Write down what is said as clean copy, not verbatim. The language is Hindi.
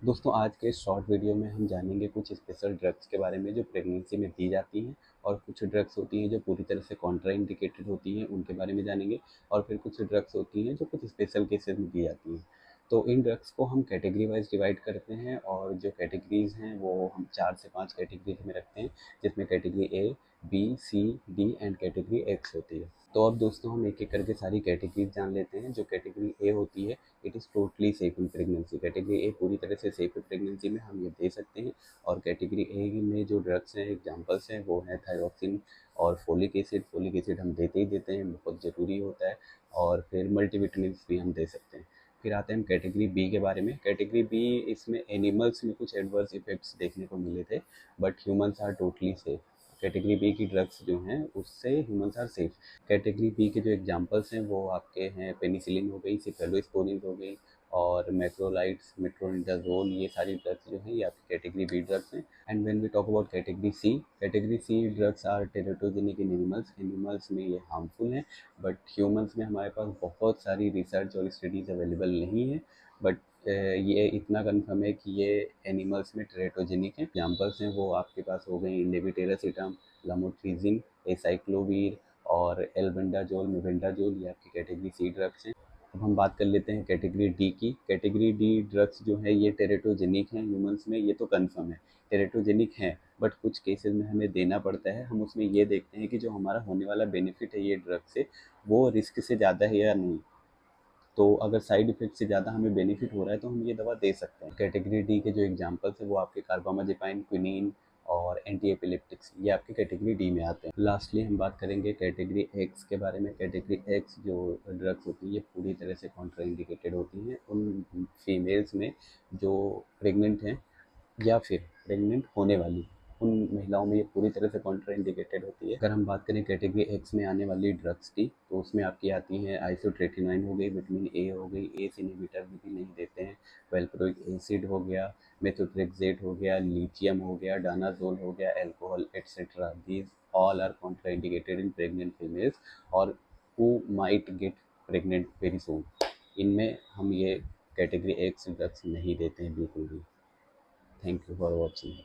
दोस्तों आज के शॉर्ट वीडियो में हम जानेंगे कुछ स्पेशल ड्रग्स के बारे में जो प्रेगनेंसी में दी जाती हैं, और कुछ ड्रग्स होती हैं जो पूरी तरह से कॉन्ट्राइंडिकेटेड होती हैं, उनके बारे में जानेंगे। और फिर कुछ ड्रग्स होती हैं जो कुछ स्पेशल केसेस में दी जाती हैं। तो इन ड्रग्स को हम कैटेगरी वाइज डिवाइड करते हैं, और जो कैटेगरीज हैं वो हम 4 से 5 कैटेगरीज में रखते हैं, जिसमें category A, B, C, D and category X होती है। तो अब दोस्तों हम एक एक करके सारी कैटेगरीज जान लेते हैं। जो कैटेगरी ए होती है, it is totally safe in pregnancy. Category A पूरी तरह से सेफ है प्रेगनेंसी में, हम ये दे सकते हैं। और कैटेगरी ए में जो ड्रग्स हैं, एग्जांपल्स हैं, वो है थायरोक्सिन और फोलिक एसिड। फोलिक एसिड हम देते ही देते हैं, बहुत ज़रूरी होता है। और फिर मल्टीविटामिन्स भी हम दे सकते हैं। फिर आते हैं हम कैटेगरी बी के बारे में। कैटेगरी बी, इसमें एनिमल्स में कुछ एडवर्स इफेक्ट्स देखने को मिले थे, but humans are totally safe. Category B की ड्रग्स जो हैं उससे humans are safe. Category B के जो एग्जांपल्स हैं वो आपके हैं पेनिसिलिन हो गई, सिफेलोस्पोरिन हो गई, और मैक्रोलाइड्स, मेट्रोनिडाजोल, ये सारी ड्रग्स जो हैं ये आपकी कैटेगरी बी ड्रग्स हैं। And when we talk about category C drugs are teratogenic in animals. Animals में ये हार्मफुल हैं, बट ह्यूमंस में हमारे पास बहुत सारी रिसर्च और स्टडीज़ अवेलेबल नहीं है। बट ये इतना कन्फर्म है कि ये एनिमल्स में टेरेटोजेनिक हैं। एग्जाम्पल्स हैं वो आपके पास हो गई लेविटेरासिटाम, लामोट्रिजिन, एसाइक्लोवीर और एल्बेंडाजोल, मेबेंडाजोल, ये आपकी कैटेगरी सी ड्रग्स हैं। अब हम बात कर लेते हैं कैटेगरी डी की। कैटेगरी डी ड्रग्स जो है ये टेरेटोजेनिक हैं ह्यूमंस में, ये तो कन्फर्म है टेरेटोजेनिक हैं। बट कुछ केसेस में हमें देना पड़ता है। हम उसमें ये देखते हैं कि जो हमारा होने वाला बेनिफिट है ये ड्रग से, वो रिस्क से ज़्यादा है या नहीं। तो अगर साइड इफ़ेक्ट से ज़्यादा हमें बेनिफिट हो रहा है तो हम ये दवा दे सकते हैं। कैटेगरी डी के जो एग्जांपल्स हैं वो आपके कार्बामाजेपाइन, क्विनीन और एंटी एपिलेप्टिक्स, ये आपके कैटेगरी डी में आते हैं। लास्टली हम बात करेंगे कैटेगरी एक्स के बारे में। कैटेगरी एक्स जो ड्रग्स होती है ये पूरी तरह से कॉन्ट्राइंडिकेटेड होती हैं उन फीमेल्स में जो प्रेग्नेंट हैं या फिर प्रेग्नेंट होने वाली उन महिलाओं में ये पूरी तरह से कॉन्ट्राइंडिकेटेड होती है। अगर हम बात करें कैटेगरी एक्स में आने वाली ड्रग्स की, तो उसमें आपकी आती हैं आइसोट्रेटिनाइन हो गई, विटामिन ए हो गई, एस इनहिबिटर भी नहीं देते हैं, वेलप्रोइक एसिड हो गया, मेथोट्रेक्सेट हो गया, लिथियम हो गया, डानाजोल हो गया, alcohol etcetera. These all are contraindicated in pregnant females और who might get pregnant very soon. इनमें हम ये कैटेगरी एक्स ड्रग्स नहीं देते हैं बिल्कुल भी। Thank you for watching.